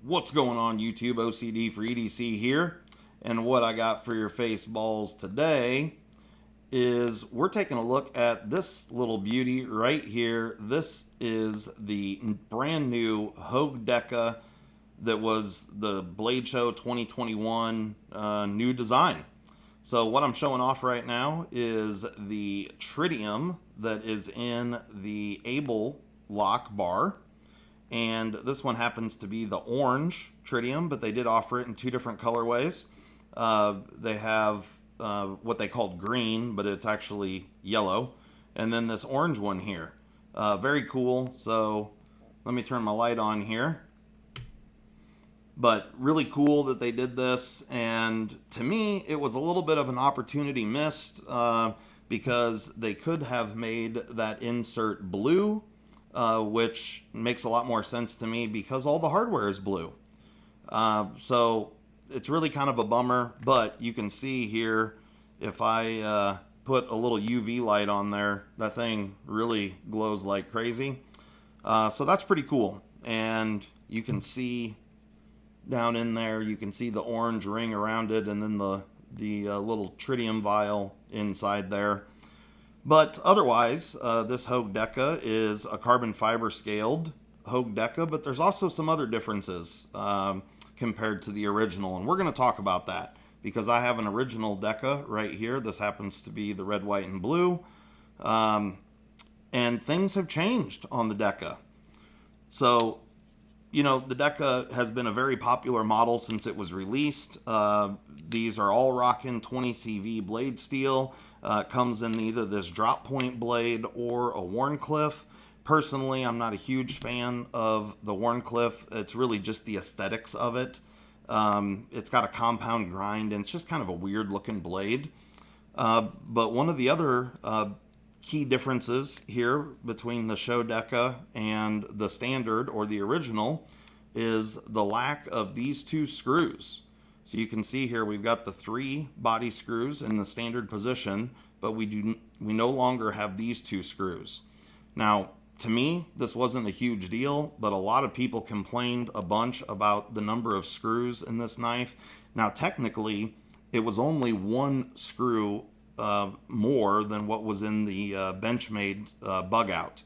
What's going on, YouTube? OCD for EDC here. And what I got for your face balls today is we're taking a look at this little beauty right here. This is the brand new Hogue Deka that was the Blade Show 2021 new design. So what I'm showing off right now is the tritium that is in the Able lock bar. And this one happens to be the orange tritium, but they did offer it in two different colorways. They have what they called green, but it's actually yellow. And then this orange one here. Very cool. So let me turn my light on here. But really cool that they did this. And to me, it was a little bit of an opportunity missed because they could have made that insert blue. Which makes a lot more sense to me because all the hardware is blue. So it's really kind of a bummer, but you can see here, if I put a little UV light on there, that thing really glows like crazy. So that's pretty cool. And you can see down in there, you can see the orange ring around it and then the little tritium vial inside there. But otherwise, this Hogue Deka is a carbon fiber scaled Hogue Deka, but there's also some other differences compared to the original. And we're going to talk about that because I have an original Deca right here. This happens to be the red, white, and blue. And things have changed on the Deca. So, you know, the Deca has been a very popular model since it was released. These are all rocking 20 CV blade steel. Comes in either this drop point blade or a Wharncliffe. Personally, I'm not a huge fan of the Wharncliffe. It's really just the aesthetics of it. It's got a compound grind and it's just kind of a weird looking blade. But one of the other key differences here between the Show Deca and the standard or the original is the lack of these two screws. So you can see here we've got the 3 body screws in the standard position, but we no longer have these 2 screws. Now, to me, this wasn't a huge deal, but a lot of people complained a bunch about the number of screws in this knife. Now, technically, it was only 1 screw more than what was in the Benchmade bug out.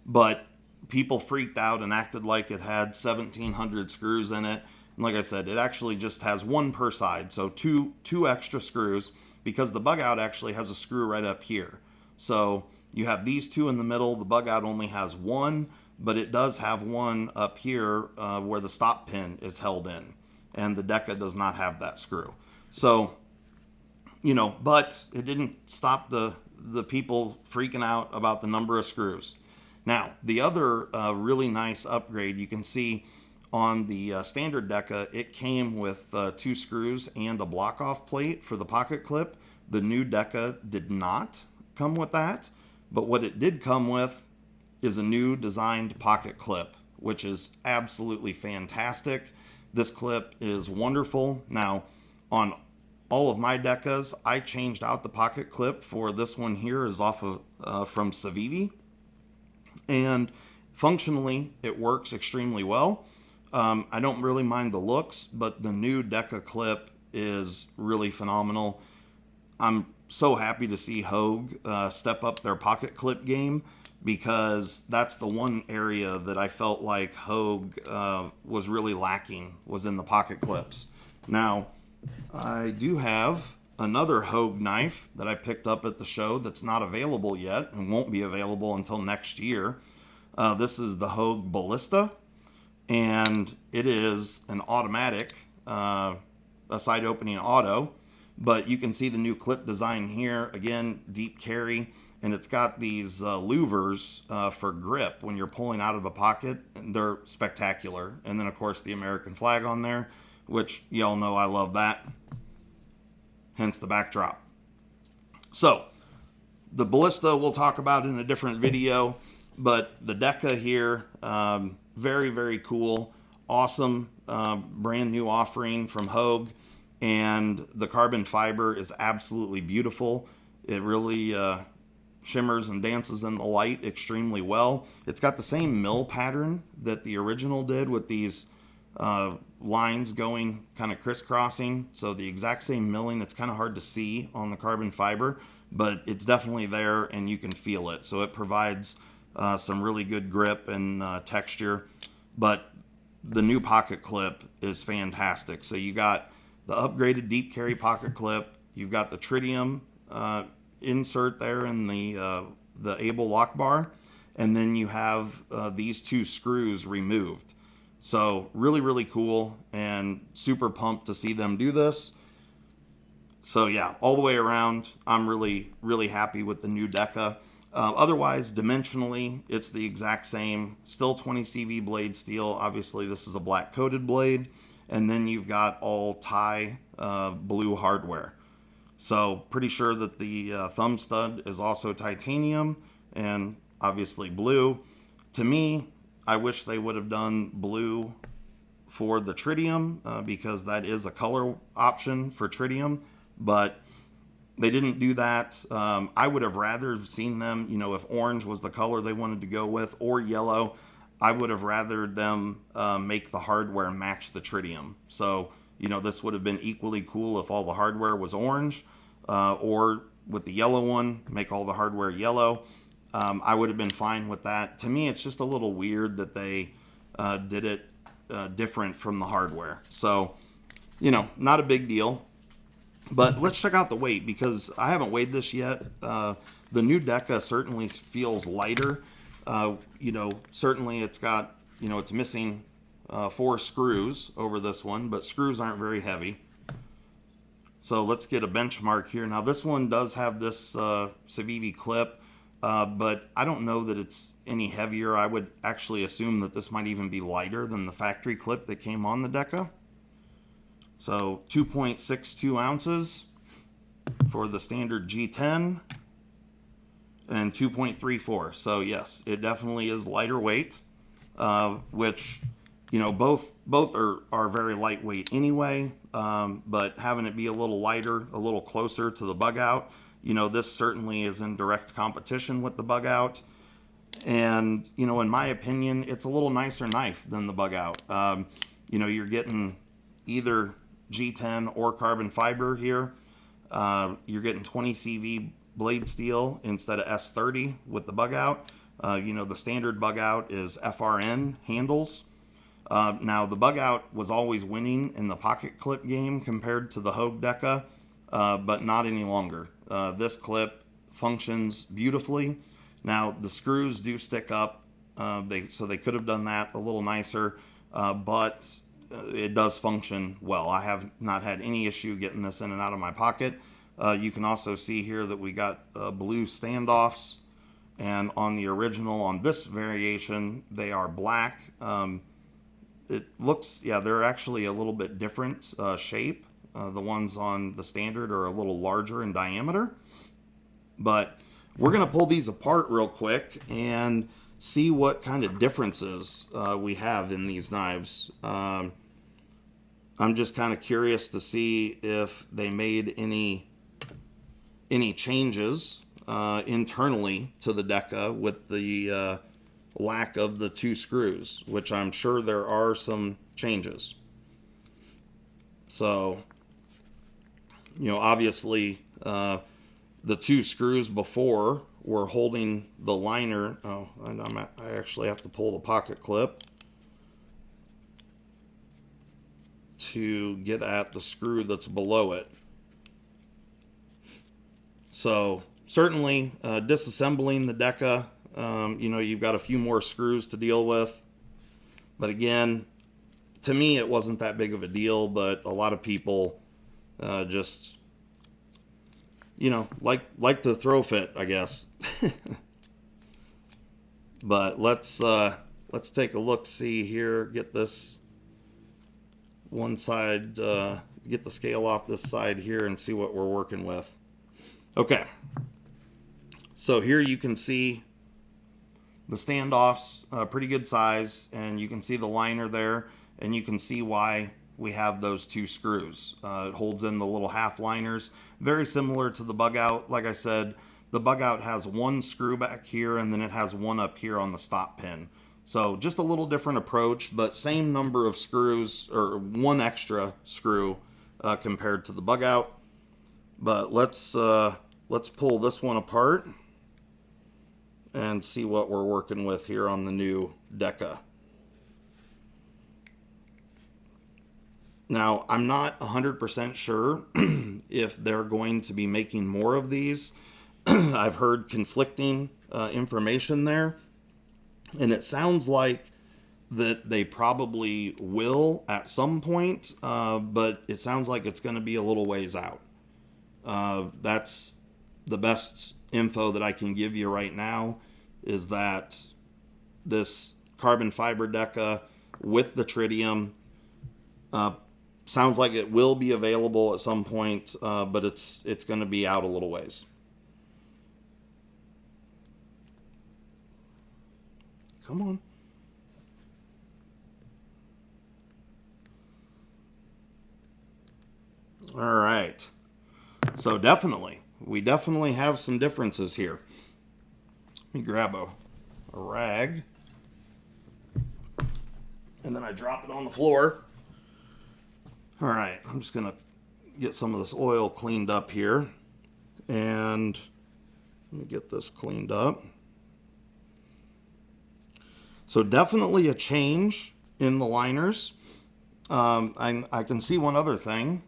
But people freaked out and acted like it had 1,700 screws in it. And like I said, it actually just has 1 per side, so two extra screws, because the bug out actually has a screw right up here. So you have these 2 in the middle. The bug out only has 1, but it does have 1 up here where the stop pin is held in, and the Deca does not have that screw. So, you know, but it didn't stop the people freaking out about the number of screws. Now, the other really nice upgrade, you can see on the standard Deca, it came with 2 screws and a block-off plate for the pocket clip. The new Deca did not come with that, but what it did come with is a new designed pocket clip, which is absolutely fantastic. This clip is wonderful. Now, on all of my Decas, I changed out the pocket clip for this one here is off of from Civivi, and functionally it works extremely well. I don't really mind the looks, but the new Deca clip is really phenomenal. I'm so happy to see Hogue step up their pocket clip game, because that's the one area that I felt like Hogue was really lacking, was in the pocket clips. Now, I do have another Hogue knife that I picked up at the show that's not available yet and won't be available until next year. This is the Hogue Ballista. And it is an automatic, a side opening auto, but you can see the new clip design here. Again, deep carry, and it's got these louvers for grip when you're pulling out of the pocket, and they're spectacular. And then, of course, the American flag on there, which y'all know I love that, hence the backdrop. So, the Ballista we'll talk about in a different video, but the Deca here, very, very cool. Awesome brand new offering from Hogue. And the carbon fiber is absolutely beautiful. It really shimmers and dances in the light extremely well. It's got the same mill pattern that the original did with these lines going kind of crisscrossing. So the exact same milling. It's kind of hard to see on the carbon fiber, but it's definitely there and you can feel it. So it provides some really good grip and texture. But the new pocket clip is fantastic. So you got the upgraded deep carry pocket clip. You've got the tritium insert there in the able lock bar, and then you have these two screws removed. So really, really cool, and super pumped to see them do this. So yeah, all the way around, I'm really, really happy with the new Deca. Otherwise, dimensionally, it's the exact same. Still 20 CV blade steel. Obviously, this is a black coated blade. And then you've got all tie blue hardware. So pretty sure that the thumb stud is also titanium and obviously blue. To me, I wish they would have done blue for the tritium because that is a color option for tritium. But they didn't do that. I would have rather seen them, if orange was the color they wanted to go with, or yellow, I would have rather them make the hardware match the tritium. So, this would have been equally cool if all the hardware was orange, or with the yellow one, make all the hardware yellow. I would have been fine with that. To me, it's just a little weird that they did it different from the hardware. So, not a big deal. But let's check out the weight, because I haven't weighed this yet. The new Deca certainly feels lighter. Certainly it's got, it's missing 4 screws over this one, but screws aren't very heavy. So let's get a benchmark here. Now this one does have this Civivi clip, but I don't know that it's any heavier. I would actually assume that this might even be lighter than the factory clip that came on the Deca. So 2.62 ounces for the standard G10 and 2.34. So yes, it definitely is lighter weight, which, both are very lightweight anyway. But having it be a little lighter, a little closer to the bug out, this certainly is in direct competition with the bug out. And, in my opinion, it's a little nicer knife than the bug out. You're getting either G10 or carbon fiber here. You're getting 20 CV blade steel instead of S30 with the bug out. The standard bug out is FRN handles. Now the bug out was always winning in the pocket clip game compared to the Hogue Deka, but not any longer. This clip functions beautifully. Now the screws do stick up, so they could have done that a little nicer, but it does function well. I have not had any issue getting this in and out of my pocket. You can also see here that we got blue standoffs, and on the original, on this variation, they are black. It looks, they're actually a little bit different shape. The ones on the standard are a little larger in diameter. But we're going to pull these apart real quick and see what kind of differences we have in these knives. I'm just kind of curious to see if they made any changes internally to the Deca with the lack of the 2 screws, which I'm sure there are some changes. So, obviously the 2 screws before were holding the liner. Oh, and I actually have to pull the pocket clip to get at the screw that's below it. So certainly disassembling the Deca, you've got a few more screws to deal with. But again, to me, it wasn't that big of a deal, but a lot of people just, like to throw fit, I guess. But let's take a look, see here, get this one side, get the scale off this side here and see what we're working with. Okay, so here you can see the standoffs, pretty good size, and you can see the liner there, and you can see why we have those 2 screws. It holds in the little half liners, very similar to the bug out. Like I said, the bug out has 1 screw back here, and then it has 1 up here on the stop pin. So just a little different approach, but same number of screws, or one extra screw compared to the bug out. But let's pull this one apart and see what we're working with here on the new Deca. Now, I'm not 100% sure if they're going to be making more of these. I've heard conflicting information there, and it sounds like that they probably will at some point, but it sounds like it's going to be a little ways out. That's the best info that I can give you right now, is that this carbon fiber Deca with the tritium sounds like it will be available at some point, but it's going to be out a little ways. Come on. All right. So we definitely have some differences here. Let me grab a rag, and then I drop it on the floor. All right, I'm just gonna get some of this oil cleaned up here, and let me get this cleaned up. So definitely a change in the liners. I can see one other thing.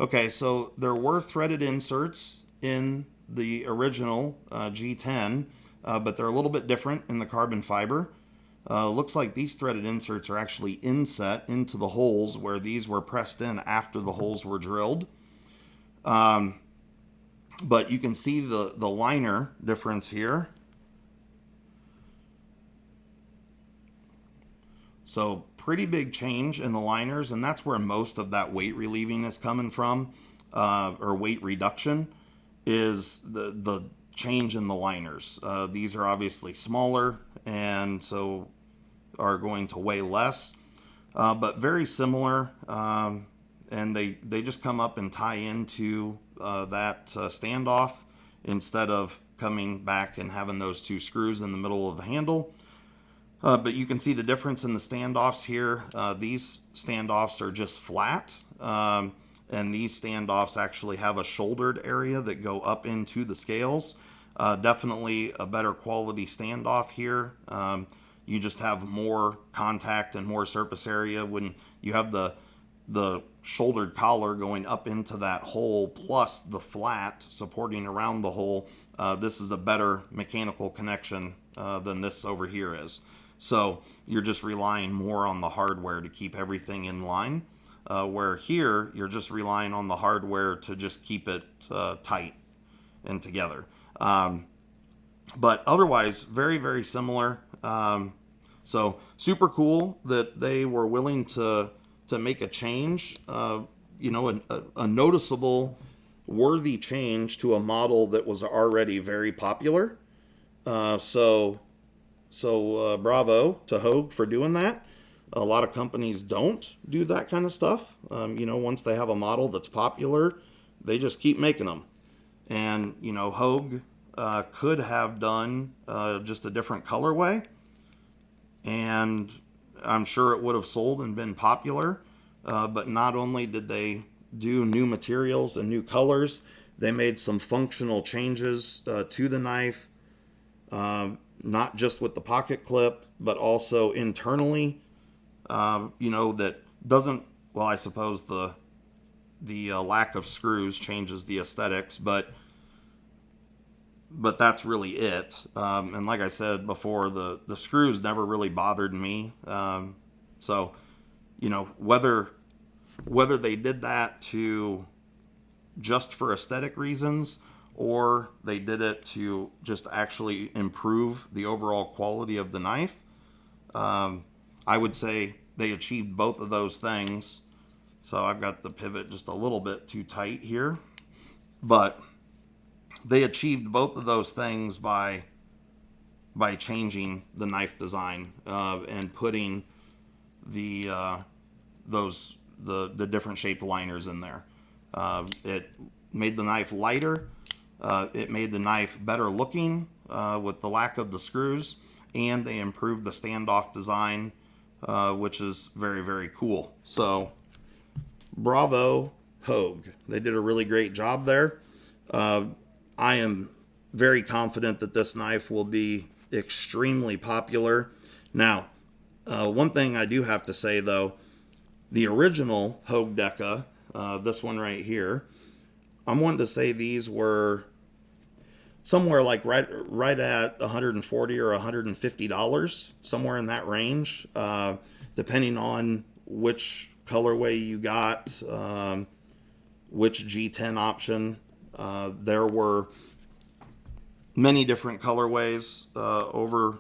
Okay, so there were threaded inserts in the original G10, but they're a little bit different in the carbon fiber. Looks like these threaded inserts are actually inset into the holes where these were pressed in after the holes were drilled. But you can see the liner difference here. So pretty big change in the liners, and that's where most of that weight relieving is coming from, or weight reduction, is the change in the liners. These are obviously smaller, and so are going to weigh less, but very similar, and they just come up and tie into that standoff instead of coming back and having those two screws in the middle of the handle. But you can see the difference in the standoffs here. These standoffs are just flat, and these standoffs actually have a shouldered area that go up into the scales. Definitely a better quality standoff here. You just have more contact and more surface area when you have the shouldered collar going up into that hole, plus the flat supporting around the hole. This is a better mechanical connection than this over here is. So you're just relying more on the hardware to keep everything in line, where here you're just relying on the hardware to just keep it tight and together. But otherwise, very, very similar. So super cool that they were willing to make a change, a noticeable, worthy change to a model that was already very popular. So bravo to Hogue for doing that. A lot of companies don't do that kind of stuff. Once they have a model that's popular, they just keep making them. And, Hogue could have done just a different colorway, and I'm sure it would have sold and been popular. But not only did they do new materials and new colors, they made some functional changes to the knife. Not just with the pocket clip, but also internally, that doesn't, well, I suppose the lack of screws changes the aesthetics, but that's really it. And like I said before, the screws never really bothered me. So, whether they did that to just for aesthetic reasons, or they did it to just actually improve the overall quality of the knife, I would say they achieved both of those things. So I've got the pivot just a little bit too tight here, but they achieved both of those things by changing the knife design and putting the different shaped liners in there. It made the knife lighter. It made the knife better looking with the lack of the screws, and they improved the standoff design, which is very, very cool. So bravo Hogue. They did a really great job there. I am very confident that this knife will be extremely popular. Now, one thing I do have to say though, the original Hogue Deka, this one right here, I'm wanting to say these were somewhere like right at $140 or $150, somewhere in that range, depending on which colorway you got, which G10 option. There were many different colorways over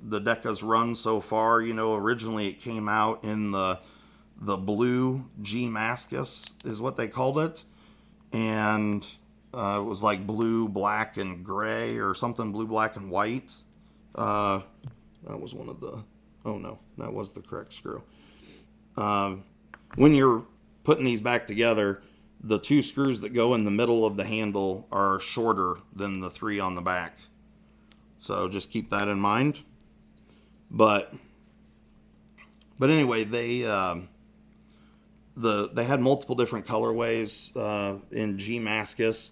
the Deca's run so far. You know, originally it came out in the blue G Mascus is what they called it, and it was like blue, black, and gray or something, blue, black, and white. That was one of the, oh no, that was the correct screw. When you're putting these back together, the 2 screws that go in the middle of the handle are shorter than the 3 on the back. So just keep that in mind. But anyway, they had multiple different colorways in G Mascus,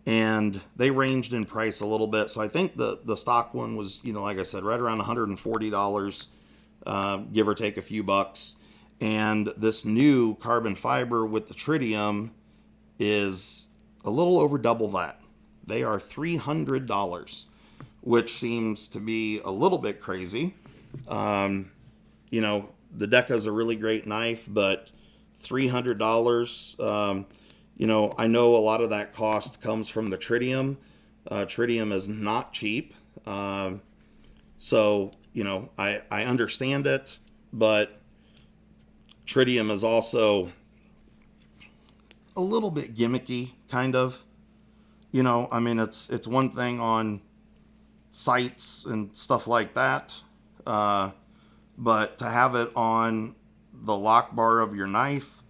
and they ranged in price a little bit. So I think the stock one was, you know, like I said, right around $140, give or take a few bucks. And this new carbon fiber with the tritium is a little over double that. They are $300, which seems to be a little bit crazy. You know, the Deca is a really great knife, but $300, you know, I know a lot of that cost comes from the tritium. Tritium is not cheap. So, you know, I understand it, but tritium is also a little bit gimmicky, kind of. You know, I mean, it's one thing on sights and stuff like that, but to have it on the lock bar of your knife,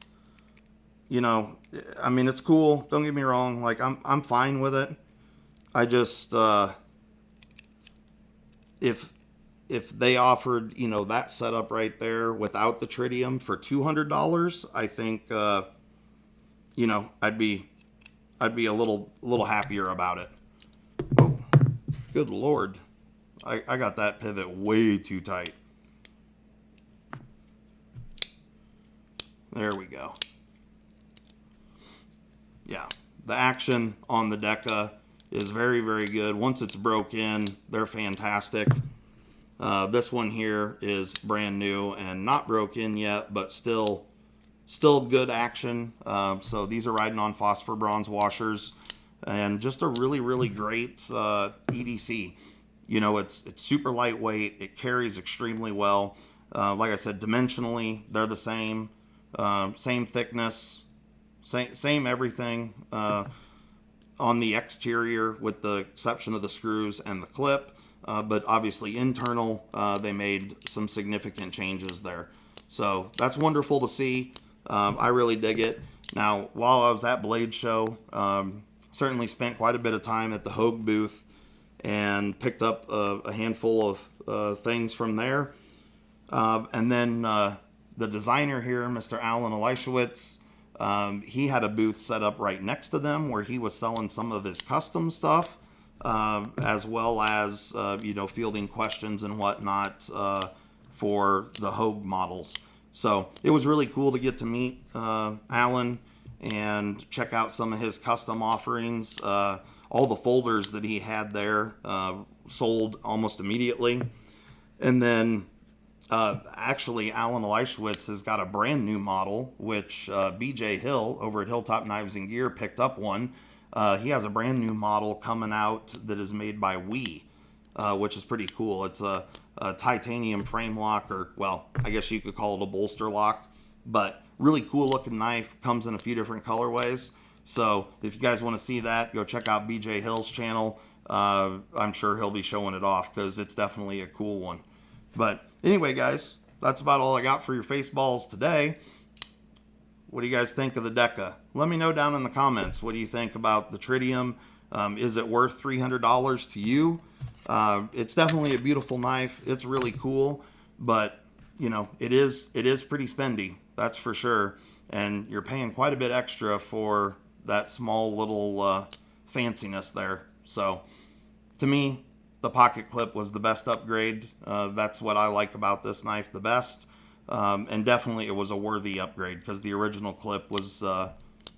you know, I mean, it's cool. Don't get me wrong. Like, I'm fine with it. I just, if they offered, you know, that setup right there without the tritium for $200, I think, you know, I'd be a little happier about it. Oh, good Lord. I got that pivot way too tight. There we go. Yeah, the action on the Deca is very, very good. Once it's broke in, they're fantastic. This one here is brand new and not broke in yet, but still good action. So these are riding on phosphor bronze washers, and just a really, really great EDC. You know, it's super lightweight. It carries extremely well. Like I said, dimensionally, they're the same. Same thickness, same everything on the exterior, with the exception of the screws and the clip. But obviously internal, they made some significant changes there. So that's wonderful to see. I really dig it. Now, while I was at Blade Show, certainly spent quite a bit of time at the Hogue booth and picked up a handful of things from there. And then the designer here, Mr. Alan Elishewitz, he had a booth set up right next to them where he was selling some of his custom stuff, as well as, you know, fielding questions and whatnot for the Hogue models. So it was really cool to get to meet Alan and check out some of his custom offerings. All the folders that he had there sold almost immediately. And then actually, Alan Elishewitz has got a brand new model, which BJ Hill over at Hilltop Knives and Gear picked up one. He has a brand new model coming out that is made by which is pretty cool. It's a titanium frame lock, or, well, I guess you could call it a bolster lock, but really cool looking knife. Comes in a few different colorways. So if you guys want to see that, go check out BJ Hill's channel. I'm sure he'll be showing it off because it's definitely a cool one. But anyway, guys, that's about all I got for your face balls today. What do you guys think of the Deca? Let me know down in the comments. What do you think about the tritium? Is it worth $300 to you? It's definitely a beautiful knife. It's really cool, but you know, it is pretty spendy, that's for sure. And you're paying quite a bit extra for that small little fanciness there. So to me, the pocket clip was the best upgrade. That's what I like about this knife the best. And definitely it was a worthy upgrade because the original clip was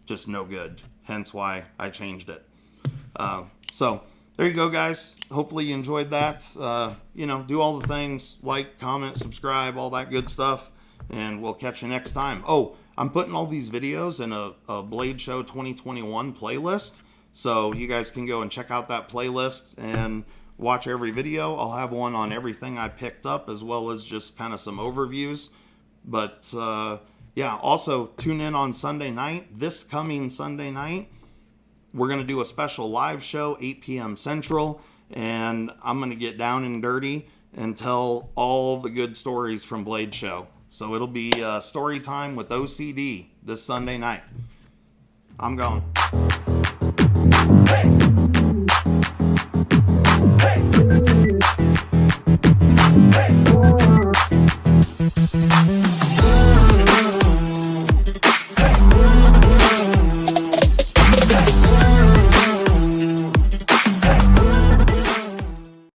just no good. Hence why I changed it. So there you go, guys. Hopefully you enjoyed that. You know, do all the things, like, comment, subscribe, all that good stuff. And we'll catch you next time. Oh, I'm putting all these videos in a Blade Show 2021 playlist. So you guys can go and check out that playlist and watch every video. I'll have one on everything I picked up, as well as just kind of some overviews. But yeah, also tune in on Sunday night. This coming Sunday night, we're going to do a special live show, 8 p.m. Central. And I'm going to get down and dirty and tell all the good stories from Blade Show. So it'll be story time with OCD this Sunday night. I'm gone.